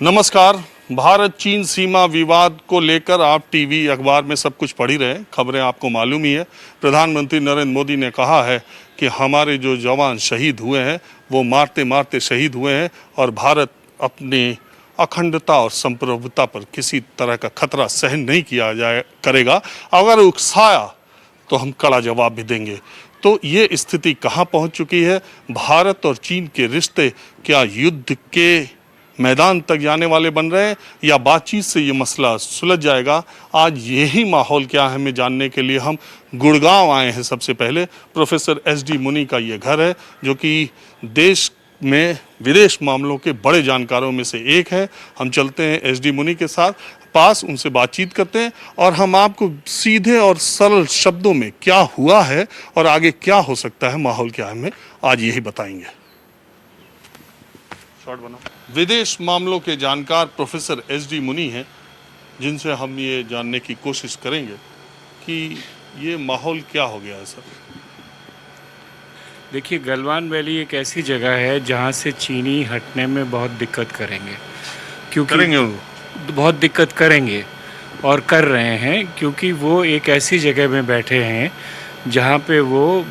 नमस्कार। भारत चीन सीमा विवाद को लेकर आप टीवी अखबार में सब कुछ पढ़ ही रहे हैं, खबरें आपको मालूम ही है। प्रधानमंत्री नरेंद्र मोदी ने कहा है कि हमारे जो जवान शहीद हुए हैं वो मारते मारते शहीद हुए हैं और भारत अपनी अखंडता और संप्रभुता पर किसी तरह का खतरा सहन नहीं किया जाए करेगा। अगर उकसाया तो हम कड़ा जवाब भी देंगे। तो ये स्थिति कहाँ पहुँच चुकी है? भारत और चीन के रिश्ते क्या युद्ध के मैदान तक जाने वाले बन रहे हैं या बातचीत से ये मसला सुलझ जाएगा? आज यही माहौल क्या है हमें जानने के लिए हम गुड़गांव आए हैं। सबसे पहले प्रोफेसर SD मुनि का ये घर है, जो कि देश में विदेश मामलों के बड़े जानकारों में से एक है। हम चलते हैं SD मुनि के साथ पास, उनसे बातचीत करते हैं और हम आपको सीधे और सरल शब्दों में क्या हुआ है और आगे क्या हो सकता है, माहौल क्या है, हमें आज यही बताएंगे। शॉर्ट बना। विदेश मामलों के जानकार प्रोफेसर SD मुनि हैं, जिनसे हम ये जानने की कोशिश करेंगे कि ये माहौल क्या हो गया है। सर देखिए, गलवान वैली एक ऐसी जगह है जहाँ से चीनी हटने में बहुत दिक्कत करेंगे, क्योंकि बहुत दिक्कत करेंगे और कर रहे हैं, क्योंकि वो एक ऐसी जगह में बैठे हैं जहाँ पे वो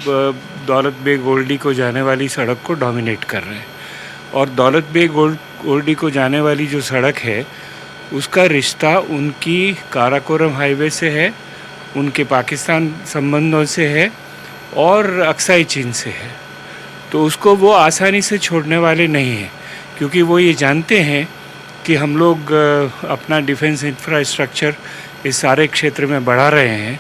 दौलत बेग ओल्डी को जाने वाली सड़क को डोमिनेट कर रहे हैं। और दौलत बेग ओल्डी को जाने वाली जो सड़क है उसका रिश्ता उनकी काराकोरम हाईवे से है, उनके पाकिस्तान संबंधों से है और अक्साई चीन से है। तो उसको वो आसानी से छोड़ने वाले नहीं हैं, क्योंकि वो ये जानते हैं कि हम लोग अपना डिफेंस इंफ्रास्ट्रक्चर इस सारे क्षेत्र में बढ़ा रहे हैं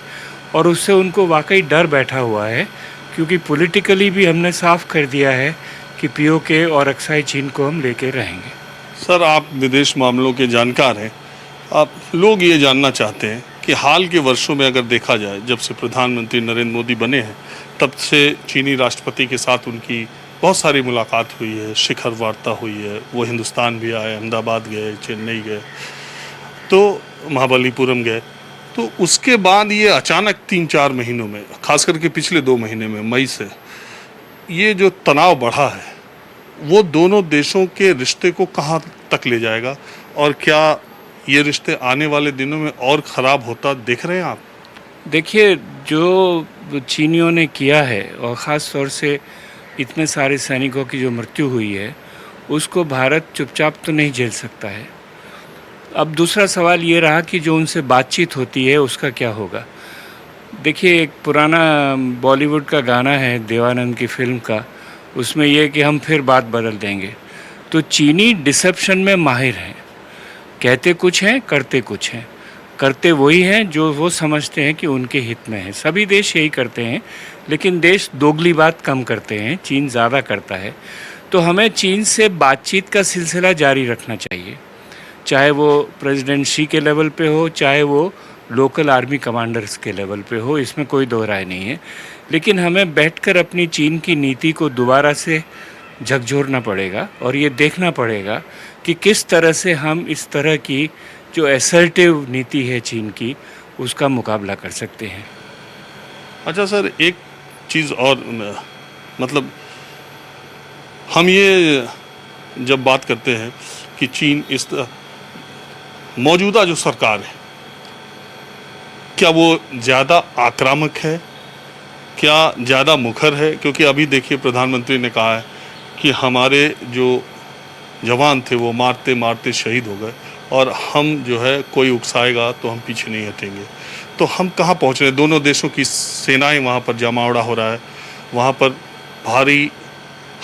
और उससे उनको वाकई डर बैठा हुआ है, क्योंकि पॉलिटिकली भी हमने साफ कर दिया है कि POK और अक्साई चीन को हम लेके रहेंगे। सर, आप विदेश मामलों के जानकार हैं। आप लोग ये जानना चाहते हैं कि हाल के वर्षों में अगर देखा जाए, जब से प्रधानमंत्री नरेंद्र मोदी बने हैं तब से चीनी राष्ट्रपति के साथ उनकी बहुत सारी मुलाकात हुई है, शिखर वार्ता हुई है। वो हिंदुस्तान भी आए, अहमदाबाद गए, चेन्नई गए, तो महाबलीपुरम गए। तो उसके बाद ये अचानक 3-4 महीनों में, खास करके पिछले 2 महीने में, मई से ये जो तनाव बढ़ा है वो दोनों देशों के रिश्ते को कहाँ तक ले जाएगा और क्या ये रिश्ते आने वाले दिनों में और ख़राब होता देख रहे हैं आप? देखिए, जो चीनियों ने किया है और ख़ास तौर से इतने सारे सैनिकों की जो मृत्यु हुई है, उसको भारत चुपचाप तो नहीं झेल सकता है। अब दूसरा सवाल ये रहा कि जो उनसे बातचीत होती है उसका क्या होगा। देखिए, एक पुराना बॉलीवुड का गाना है देवानंद की फिल्म का, उसमें यह कि हम फिर बात बदल देंगे। तो चीनी डिसेप्शन में माहिर हैं, कहते कुछ हैं करते कुछ हैं। करते वही हैं जो वो समझते हैं कि उनके हित में है। सभी देश यही करते हैं, लेकिन देश दोगली बात कम करते हैं, चीन ज़्यादा करता है। तो हमें चीन से बातचीत का सिलसिला जारी रखना चाहिए, चाहे वो प्रेसिडेंट शी के लेवल पे हो, चाहे वो लोकल आर्मी कमांडर्स के लेवल पे हो, इसमें कोई दो राय नहीं है। लेकिन हमें बैठकर अपनी चीन की नीति को दोबारा से झकझोरना पड़ेगा और ये देखना पड़ेगा कि किस तरह से हम इस तरह की जो असर्टिव नीति है चीन की, उसका मुकाबला कर सकते हैं। अच्छा सर, एक चीज़ और, मतलब हम ये जब बात करते हैं कि चीन इस मौजूदा जो सरकार है, क्या वो ज़्यादा आक्रामक है, क्या ज़्यादा मुखर है? क्योंकि अभी देखिए प्रधानमंत्री ने कहा है कि हमारे जो जवान थे वो मारते मारते शहीद हो गए और हम जो है कोई उकसाएगा तो हम पीछे नहीं हटेंगे। तो हम कहाँ पहुँच रहे हैं? दोनों देशों की सेनाएं वहाँ पर जमावड़ा हो रहा है, वहाँ पर भारी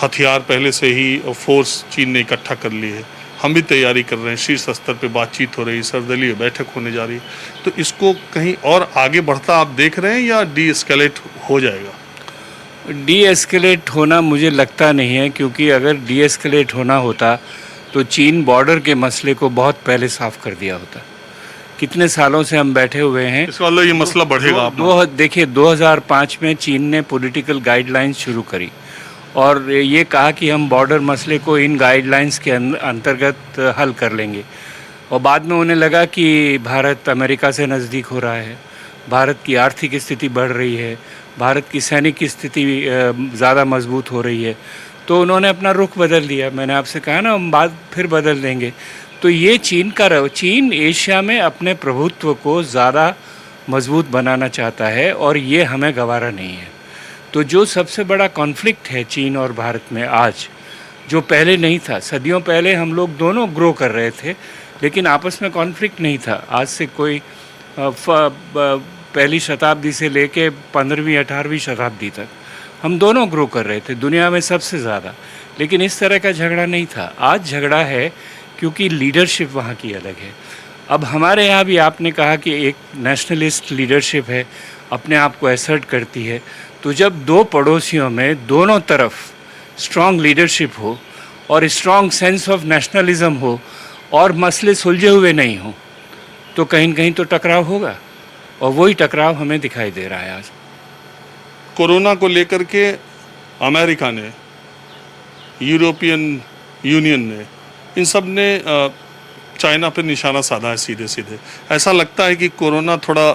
हथियार पहले से ही फोर्स चीन ने इकट्ठा कर ली है। हम भी तैयारी कर रहे हैं, शीर्ष स्तर पे बातचीत हो रही है, सर्वदलीय बैठक होने जा रही है। तो इसको कहीं और आगे बढ़ता आप देख रहे हैं या डी एस्केलेट हो जाएगा? डी एस्केलेट होना मुझे लगता नहीं है, क्योंकि अगर डी एस्केलेट होना होता तो चीन बॉर्डर के मसले को बहुत पहले साफ कर दिया होता। कितने सालों से हम बैठे हुए हैं, इसका मतलब ये मसला बढ़ेगा। देखिए, 2005 में चीन ने पॉलिटिकल गाइडलाइंस शुरू करी और ये कहा कि हम बॉर्डर मसले को इन गाइडलाइंस के अंतर्गत हल कर लेंगे। और बाद में उन्हें लगा कि भारत अमेरिका से नज़दीक हो रहा है, भारत की आर्थिक स्थिति बढ़ रही है, भारत की सैनिक स्थिति ज़्यादा मजबूत हो रही है, तो उन्होंने अपना रुख बदल दिया। मैंने आपसे कहा ना, हम बात फिर बदल देंगे। तो ये चीन एशिया में अपने प्रभुत्व को ज़्यादा मजबूत बनाना चाहता है और ये हमें गवारा नहीं है। तो जो सबसे बड़ा कॉन्फ्लिक्ट है चीन और भारत में आज, जो पहले नहीं था, सदियों पहले हम लोग दोनों ग्रो कर रहे थे लेकिन आपस में कॉन्फ्लिक्ट नहीं था। आज से कोई पहली शताब्दी से लेके 15वीं 18वीं शताब्दी तक हम दोनों ग्रो कर रहे थे दुनिया में सबसे ज़्यादा, लेकिन इस तरह का झगड़ा नहीं था। आज झगड़ा है क्योंकि लीडरशिप वहाँ की अलग है। अब हमारे यहाँ भी आपने कहा कि एक नेशनलिस्ट लीडरशिप है, अपने आप को असर्ट करती है। तो जब दो पड़ोसियों में दोनों तरफ स्ट्रॉन्ग लीडरशिप हो और स्ट्रॉन्ग सेंस ऑफ नेशनलिज्म हो और मसले सुलझे हुए नहीं हो, तो कहीं न कहीं तो टकराव होगा, और वही टकराव हमें दिखाई दे रहा है आज। कोरोना को लेकर के अमेरिका ने, यूरोपियन यूनियन ने, इन सब ने चाइना पर निशाना साधा है सीधे सीधे। ऐसा लगता है कि कोरोना थोड़ा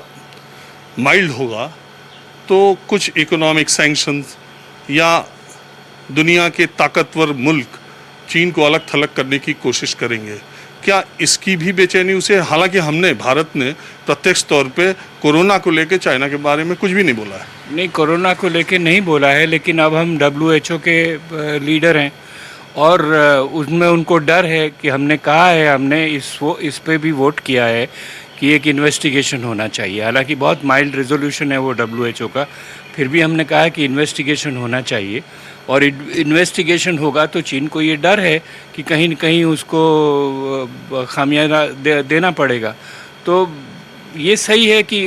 माइल्ड होगा तो कुछ इकोनॉमिक सैंक्शंस या दुनिया के ताकतवर मुल्क चीन को अलग थलग करने की कोशिश करेंगे। क्या इसकी भी बेचैनी उसे, हालांकि हमने, भारत ने प्रत्यक्ष तौर पे कोरोना को लेकर चाइना के बारे में कुछ भी नहीं बोला है। नहीं, कोरोना को लेके नहीं बोला है, लेकिन अब हम WHO के लीडर हैं और उसमें उनको डर है कि हमने कहा है, हमने इस पे भी वोट किया है कि एक इन्वेस्टिगेशन होना चाहिए। हालांकि बहुत माइल्ड रेजोल्यूशन है वो WHO का, फिर भी हमने कहा है कि इन्वेस्टिगेशन होना चाहिए, और इन्वेस्टिगेशन होगा तो चीन को ये डर है कि कहीं न कहीं उसको खामियाजा देना पड़ेगा। तो ये सही है कि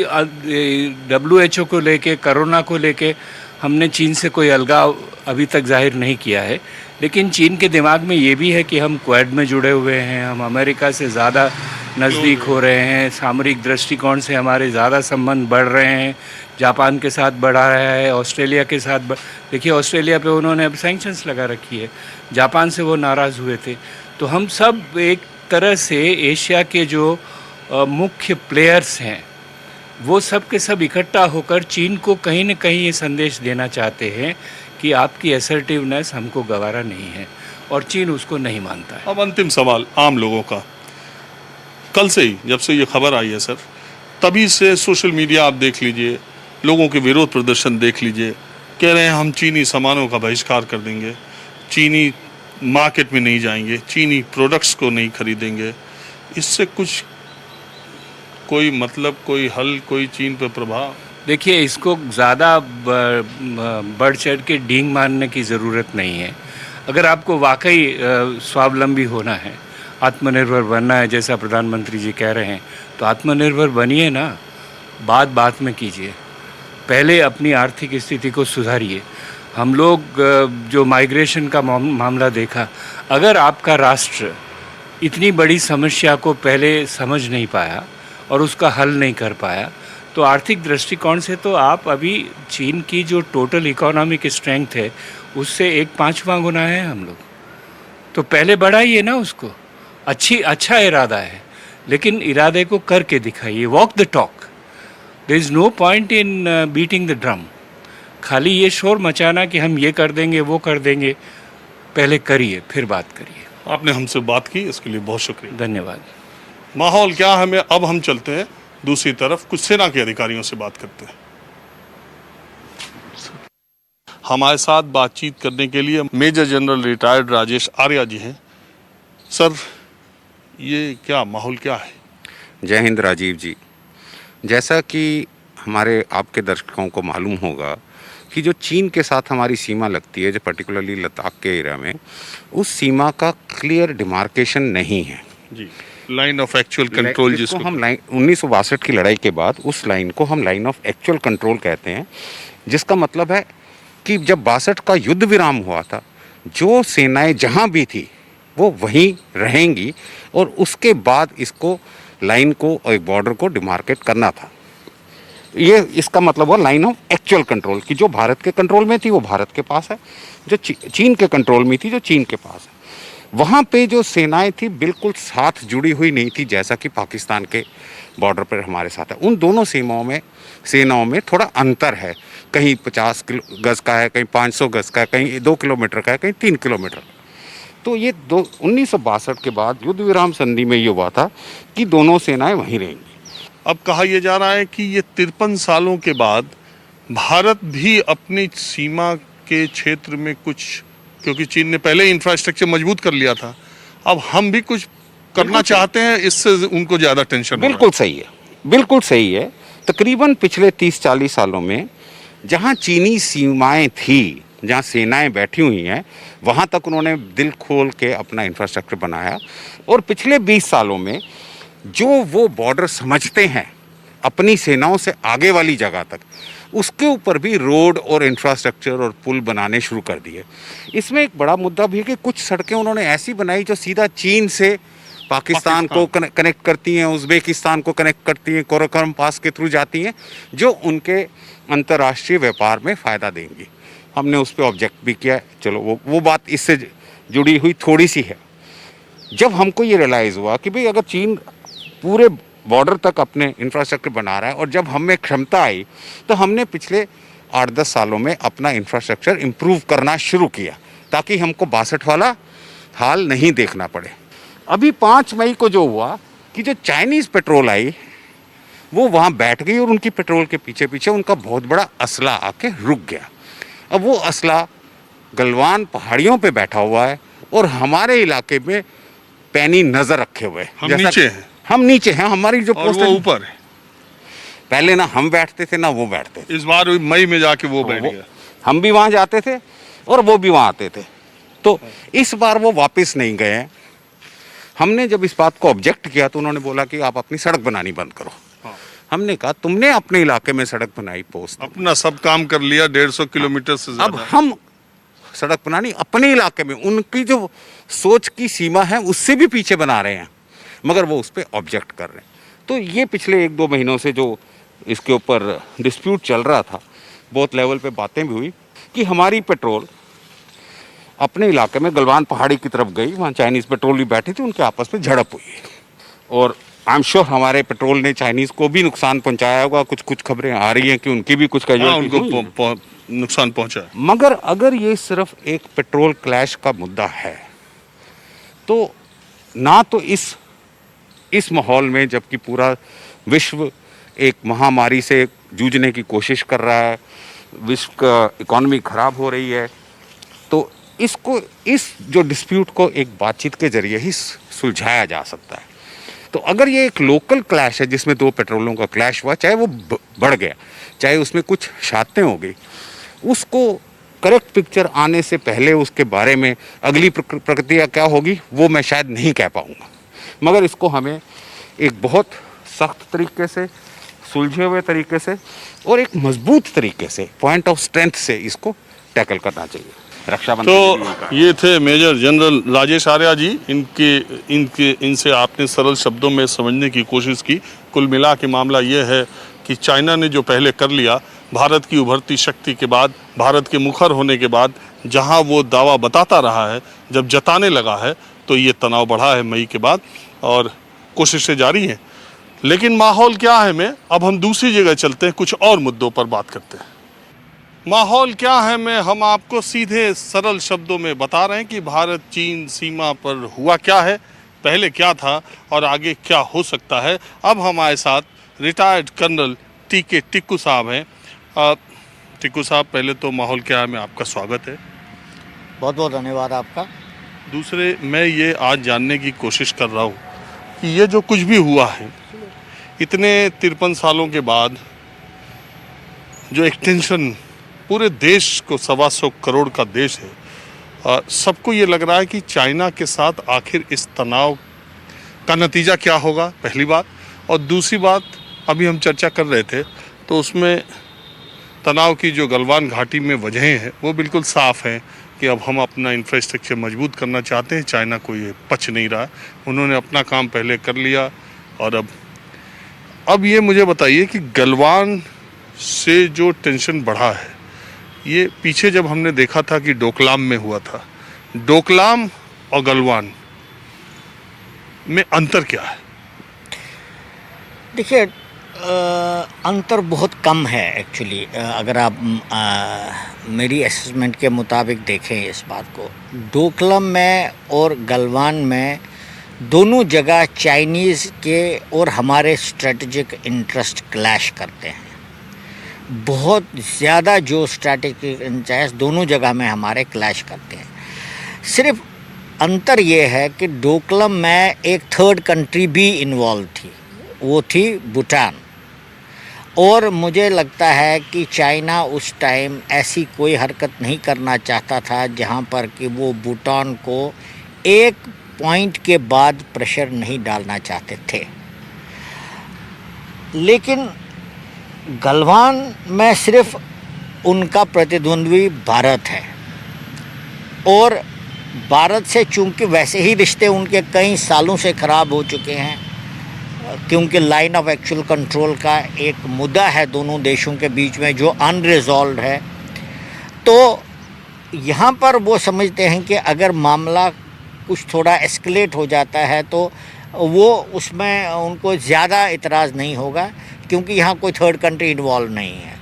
WHO को लेके, कोरोना को लेके हमने चीन से कोई अलगाव अभी तक जाहिर नहीं किया है, लेकिन चीन के दिमाग में ये भी है कि हम क्वाड में जुड़े हुए हैं, हम अमेरिका से ज़्यादा नज़दीक हो रहे हैं, सामरिक दृष्टिकोण से हमारे ज़्यादा संबंध बढ़ रहे हैं, जापान के साथ बढ़ा रहा है, ऑस्ट्रेलिया के साथ देखिए ऑस्ट्रेलिया पे उन्होंने अब सैंक्शंस लगा रखी है, जापान से वो नाराज़ हुए थे। तो हम सब एक तरह से एशिया के जो मुख्य प्लेयर्स हैं वो सब के सब इकट्ठा होकर चीन को कहीं न कहीं ये संदेश देना चाहते हैं कि आपकी असर्टिवनेस हमको गवारा नहीं है, और चीन उसको नहीं मानता है। अब अंतिम सवाल आम लोगों का, कल से ही जब से ये खबर आई है सर, तभी से सोशल मीडिया आप देख लीजिए, लोगों के विरोध प्रदर्शन देख लीजिए, कह रहे हैं हम चीनी सामानों का बहिष्कार कर देंगे, चीनी मार्केट में नहीं जाएंगे, चीनी प्रोडक्ट्स को नहीं खरीदेंगे। इससे कुछ कोई मतलब, कोई हल, कोई चीन पर प्रभाव? देखिए, इसको ज़्यादा बढ़ चढ़ के डींग मारने की ज़रूरत नहीं है। अगर आपको वाकई स्वावलंबी होना है, आत्मनिर्भर बनना है, जैसा प्रधानमंत्री जी कह रहे हैं, तो आत्मनिर्भर बनिए ना, बात में कीजिए। पहले अपनी आर्थिक स्थिति को सुधारिए। हम लोग जो माइग्रेशन का मामला देखा, अगर आपका राष्ट्र इतनी बड़ी समस्या को पहले समझ नहीं पाया और उसका हल नहीं कर पाया, तो आर्थिक दृष्टिकोण से तो आप अभी चीन की जो टोटल इकोनॉमिक स्ट्रेंथ है उससे 1/5वां गुना है हम लोग। तो पहले बढ़ाइए ना उसको। अच्छा इरादा है, लेकिन इरादे को करके दिखाइए। Walk the talk. There is no point in beating the drum. खाली ये शोर मचाना कि हम ये कर देंगे, वो कर देंगे, पहले करिए फिर बात करिए। आपने हमसे बात की, इसके लिए बहुत शुक्रिया। धन्यवाद। माहौल क्या है, अब हम चलते हैं दूसरी तरफ, कुछ सेना के अधिकारियों से बात करते हैं। हमारे साथ बातचीत करने के लिए major general retired Rajesh Arya ji हैं। सर, ये क्या माहौल क्या है? जय हिंद राजीव जी। जैसा कि हमारे आपके दर्शकों को मालूम होगा कि जो चीन के साथ हमारी सीमा लगती है, जो पर्टिकुलरली लद्दाख के एरिया में, उस सीमा का क्लियर डिमार्केशन नहीं है जी। लाइन ऑफ एक्चुअल कंट्रोल, जिसको हम लाइन 1962 की लड़ाई के बाद उस लाइन को हम लाइन ऑफ एक्चुअल कंट्रोल कहते हैं, जिसका मतलब है कि जब 62 का युद्ध विराम हुआ था, जो सेनाएं जहां भी थी वो वहीं रहेंगी, और उसके बाद इसको लाइन को और बॉर्डर को डिमार्केट करना था। ये इसका मतलब हुआ लाइन ऑफ एक्चुअल कंट्रोल, कि जो भारत के कंट्रोल में थी वो भारत के पास है, जो चीन के कंट्रोल में थी जो चीन के पास है। वहाँ पे जो सेनाएं थी बिल्कुल साथ जुड़ी हुई नहीं थी, जैसा कि पाकिस्तान के बॉर्डर पर हमारे साथ है। उन दोनों सेनाओं में थोड़ा अंतर है। कहीं 50 गज का है, कहीं 500 गज का है, कहीं 2 किलोमीटर का है, कहीं 3 किलोमीटर। तो ये 1962 के बाद युद्ध विराम संधि में ये हुआ था कि दोनों सेनाएं वहीं रहेंगी। अब कहा यह जा रहा है कि ये 53 सालों के बाद भारत भी अपनी सीमा के क्षेत्र में कुछ, क्योंकि चीन ने पहले ही इंफ्रास्ट्रक्चर मजबूत कर लिया था, अब हम भी कुछ करना चाहते हैं, इससे उनको ज़्यादा टेंशन हो रहा है। बिल्कुल सही है, बिल्कुल सही है। तकरीबन पिछले 30-40 सालों में जहां चीनी सीमाएं थी, जहां सेनाएं बैठी हुई हैं, वहां तक उन्होंने दिल खोल के अपना इंफ्रास्ट्रक्चर बनाया। और पिछले 20 सालों में जो वो बॉर्डर समझते हैं अपनी सेनाओं से आगे वाली जगह तक, उसके ऊपर भी रोड और इंफ्रास्ट्रक्चर और पुल बनाने शुरू कर दिए। इसमें एक बड़ा मुद्दा भी है कि कुछ सड़कें उन्होंने ऐसी बनाई जो सीधा चीन से पाकिस्तान को कनेक्ट करती हैं, उज़्बेकिस्तान को कनेक्ट करती हैं, कोराकोरम पास के थ्रू जाती हैं, जो उनके अंतर्राष्ट्रीय व्यापार में फ़ायदा देंगी। हमने उस पर ऑब्जेक्ट भी किया है। चलो वो बात इससे जुड़ी हुई थोड़ी सी है। जब हमको ये रियलाइज़ हुआ कि भाई अगर चीन पूरे बॉर्डर तक अपने इंफ्रास्ट्रक्चर बना रहा है और जब हमें क्षमता आई, तो हमने पिछले 8-10 सालों में अपना इंफ्रास्ट्रक्चर इम्प्रूव करना शुरू किया ताकि हमको 62 वाला हाल नहीं देखना पड़े। अभी 5 मई को जो हुआ कि जो चाइनीज़ पेट्रोल आई वो वहाँ बैठ गई और उनकी पेट्रोल के पीछे पीछे उनका बहुत बड़ा असला आके रुक गया। अब वो असला गलवान पहाड़ियों पे बैठा हुआ है और हमारे इलाके में पैनी नज़र रखे हुए हैं। हम नीचे हैं, हम नीचे हैं, हमारी जो और पोस्ट वो है ऊपर है। पहले ना हम बैठते थे ना वो बैठते थे। इस बार मई में जाके वो बैठ गया। हम भी वहाँ जाते थे और वो भी वहाँ आते थे। तो इस बार वो वापस नहीं गए हैं। हमने जब इस बात को ऑब्जेक्ट किया तो उन्होंने बोला कि आप अपनी सड़क बनानी बंद करो। हमने कहा तुमने अपने इलाके में सड़क बनाई, पोस्ट अपना सब काम कर लिया 150 किलोमीटर से अब ज्यादा। हम सड़क बनानी अपने इलाके में, उनकी जो सोच की सीमा है उससे भी पीछे बना रहे हैं, मगर वो उस पर ऑब्जेक्ट कर रहे हैं। तो ये पिछले 1-2 महीनों से जो इसके ऊपर डिस्प्यूट चल रहा था, बहुत लेवल पे बातें भी हुई कि हमारी पेट्रोल अपने इलाके में गलवान पहाड़ी की तरफ गई, वहाँ चाइनीज़ पेट्रोल भी बैठी थी, उनके आपस में झड़प हुई। और आई एम श्योर हमारे पेट्रोल ने चाइनीज़ को भी नुकसान पहुंचाया होगा। कुछ खबरें आ रही हैं कि उनकी भी कुछ उनको नुकसान पहुंचा। मगर अगर ये सिर्फ एक पेट्रोल क्लैश का मुद्दा है तो ना तो इस माहौल में, जबकि पूरा विश्व एक महामारी से जूझने की कोशिश कर रहा है, विश्व का इकॉनमी खराब हो रही है, तो इस जो डिस्प्यूट को एक बातचीत के जरिए ही सुलझाया जा सकता है। तो अगर ये एक लोकल क्लैश है जिसमें 2 पेट्रोलों का क्लैश हुआ, चाहे वो बढ़ गया, चाहे उसमें कुछ शातें हो गई, उसको करेक्ट पिक्चर आने से पहले उसके बारे में अगली प्रक्रिया क्या होगी वो मैं शायद नहीं कह पाऊँगा। मगर इसको हमें एक बहुत सख्त तरीके से, सुलझे हुए तरीके से और एक मजबूत तरीके से, पॉइंट ऑफ स्ट्रेंथ से इसको टैकल करना चाहिए। रक्षाबंधन तो ये थे मेजर जनरल राजेश आर्या जी। इनसे आपने सरल शब्दों में समझने की कोशिश की। कुल मिला के मामला ये है कि चाइना ने जो पहले कर लिया, भारत की उभरती शक्ति के बाद, भारत के मुखर होने के बाद, जहां वो दावा बताता रहा है, जब जताने लगा है, तो ये तनाव बढ़ा है मई के बाद और कोशिशें जारी हैं। लेकिन माहौल क्या है में, अब हम दूसरी जगह चलते हैं, कुछ और मुद्दों पर बात करते हैं। माहौल क्या है में हम आपको सीधे सरल शब्दों में बता रहे हैं कि भारत चीन सीमा पर हुआ क्या है, पहले क्या था और आगे क्या हो सकता है। अब हमारे साथ रिटायर्ड कर्नल टीके टिक्कू साहब हैं। टिक्कू साहब, पहले तो माहौल क्या है में आपका स्वागत है। बहुत बहुत धन्यवाद आपका। दूसरे, मैं ये आज जानने की कोशिश कर रहा हूँ कि ये जो कुछ भी हुआ है इतने 53 सालों के बाद, जो एक टेंशन पूरे देश को, 125 करोड़ का देश है, सबको ये लग रहा है कि चाइना के साथ आखिर इस तनाव का नतीजा क्या होगा, पहली बात। और दूसरी बात, अभी हम चर्चा कर रहे थे तो उसमें तनाव की जो गलवान घाटी में वजहें हैं वो बिल्कुल साफ़ हैं कि अब हम अपना इंफ्रास्ट्रक्चर मजबूत करना चाहते हैं। चाइना को ये पच नहीं रहा, उन्होंने अपना काम पहले कर लिया। और अब ये मुझे बताइए कि गलवान से जो टेंशन बढ़ा है, ये पीछे जब हमने देखा था कि डोकलाम में हुआ था, डोकलाम और गलवान में अंतर क्या है? देखिए, अंतर बहुत कम है एक्चुअली। अगर आप मेरी असेसमेंट के मुताबिक देखें इस बात को, डोकलम में और गलवान में दोनों जगह चाइनीज़ के और हमारे स्ट्रेटजिक इंटरेस्ट क्लैश करते हैं। बहुत ज़्यादा जो स्ट्रेटजिक इंटरेस्ट दोनों जगह में हमारे क्लैश करते हैं। सिर्फ अंतर ये है कि डोकलम में एक थर्ड कंट्री भी इन्वॉल्व थी, वो थी भूटान। और मुझे लगता है कि चाइना उस टाइम ऐसी कोई हरकत नहीं करना चाहता था जहां पर कि वो भूटान को एक पॉइंट के बाद प्रेशर नहीं डालना चाहते थे। लेकिन गलवान में सिर्फ उनका प्रतिद्वंद्वी भारत है, और भारत से चूंकि वैसे ही रिश्ते उनके कई सालों से ख़राब हो चुके हैं, क्योंकि लाइन ऑफ एक्चुअल कंट्रोल का एक मुद्दा है दोनों देशों के बीच में जो अनरिजॉल्व्ड है, तो यहाँ पर वो समझते हैं कि अगर मामला कुछ थोड़ा एस्केलेट हो जाता है तो वो उसमें उनको ज़्यादा इतराज़ नहीं होगा, क्योंकि यहाँ कोई थर्ड कंट्री इन्वॉल्व नहीं है।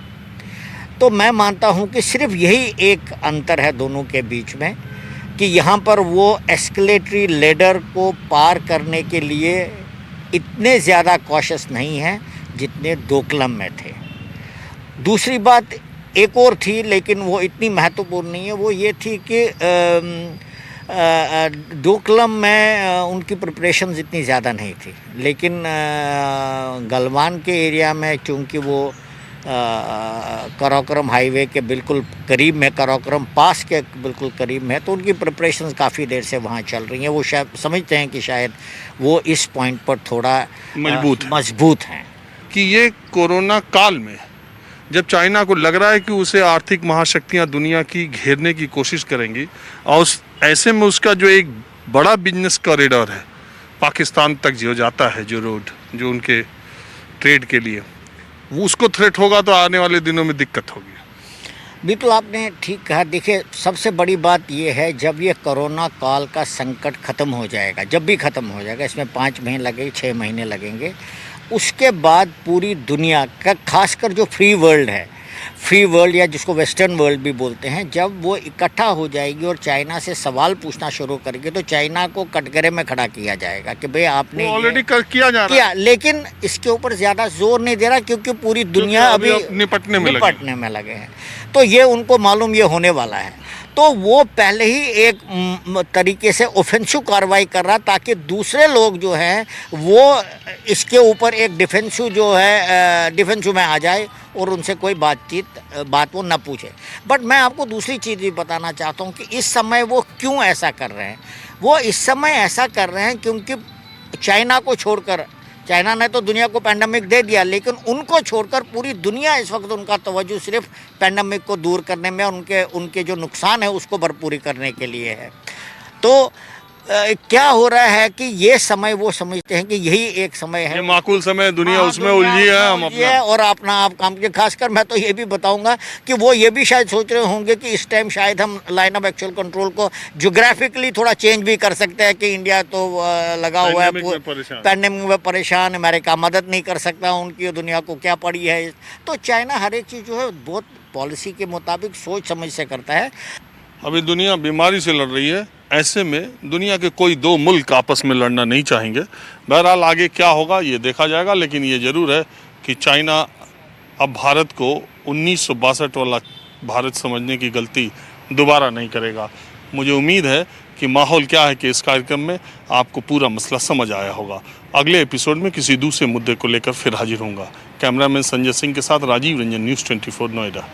तो मैं मानता हूँ कि सिर्फ यही एक अंतर है दोनों के बीच में, कि यहाँ पर वो एस्केलेटरी लेडर को पार करने के लिए इतने ज़्यादा कॉशियस नहीं हैं जितने डोकलम में थे। दूसरी बात एक और थी, लेकिन वो इतनी महत्वपूर्ण नहीं है, वो ये थी कि डोकलम में उनकी प्रिपरेशंस इतनी ज़्यादा नहीं थी, लेकिन गलवान के एरिया में चूँकि वो कराकोरम हाईवे के बिल्कुल करीब में, कराकोरम पास के बिल्कुल करीब में है, तो उनकी प्रिपरेशंस काफ़ी देर से वहाँ चल रही हैं। वो शायद समझते हैं कि शायद वो इस पॉइंट पर थोड़ा मजबूत हैं। कि ये कोरोना काल में जब चाइना को लग रहा है कि उसे आर्थिक महाशक्तियां दुनिया की घेरने की कोशिश करेंगी, और ऐसे में उसका जो एक बड़ा बिजनेस कॉरिडोर है पाकिस्तान तक जो जाता है, जो रोड जो उनके ट्रेड के लिए, वो उसको थ्रेट होगा तो आने वाले दिनों में दिक्कत होगी। बिल्कुल आपने ठीक कहा। देखिए, सबसे बड़ी बात यह है, जब ये कोरोना काल का संकट ख़त्म हो जाएगा, जब भी ख़त्म हो जाएगा, इसमें 5 महीने लगेंगे, 6 महीने लगेंगे, उसके बाद पूरी दुनिया का, खासकर जो फ्री वर्ल्ड है, फ्री वर्ल्ड या जिसको वेस्टर्न वर्ल्ड भी बोलते हैं, जब वो इकट्ठा हो जाएगी और चाइना से सवाल पूछना शुरू करेगी, तो चाइना को कटघरे में खड़ा किया जाएगा कि भाई आपने ऑलरेडी किया जा रहा है, लेकिन इसके ऊपर ज़्यादा जोर नहीं दे रहा, क्योंकि पूरी दुनिया अभी निपटने में लगे हैं। तो ये उनको मालूम ये होने वाला है, तो वो पहले ही एक तरीके से ऑफेंसिव कार्रवाई कर रहा, ताकि दूसरे लोग जो हैं वो इसके ऊपर एक डिफेंसिव जो है डिफेंसिव में आ जाए और उनसे कोई बात वो न पूछे। बट मैं आपको दूसरी चीज़ भी बताना चाहता हूँ कि इस समय वो क्यों ऐसा कर रहे हैं। वो इस समय ऐसा कर रहे हैं क्योंकि चाइना को छोड़कर, चाइना ने तो दुनिया को पैंडेमिक दे दिया, लेकिन उनको छोड़कर पूरी दुनिया इस वक्त उनका तवज्जो सिर्फ पैंडेमिक को दूर करने में, उनके जो नुकसान है उसको भरपूरी करने के लिए है। तो क्या हो रहा है कि ये समय वो समझते हैं कि यही एक समय है, ये माकूल समय, दुनिया उसमें उलझी है, हम अपना और अपना आप काम के। खासकर मैं तो ये भी बताऊंगा कि वो ये भी शायद सोच रहे होंगे कि इस टाइम शायद हम लाइन ऑफ एक्चुअल कंट्रोल को ज्योग्राफिकली थोड़ा चेंज भी कर सकते हैं, कि इंडिया तो लगा हुआ है पैंडेमिक में परेशान, अमेरिका मदद नहीं कर सकता, उनकी दुनिया को क्या पड़ी है। तो चाइना हर एक चीज़ जो है बहुत पॉलिसी के मुताबिक सोच समझ से करता है। अभी दुनिया बीमारी से लड़ रही है, ऐसे में दुनिया के कोई 2 मुल्क आपस में लड़ना नहीं चाहेंगे। बहरहाल आगे क्या होगा ये देखा जाएगा, लेकिन ये ज़रूर है कि चाइना अब भारत को 1962 वाला भारत समझने की गलती दोबारा नहीं करेगा। मुझे उम्मीद है कि माहौल क्या है कि इस कार्यक्रम में आपको पूरा मसला समझ आया होगा। अगले एपिसोड में किसी दूसरे मुद्दे को लेकर फिर हाजिर होऊंगा। कैमरामैन संजय सिंह के साथ राजीव रंजन, न्यूज़ 24 नोएडा।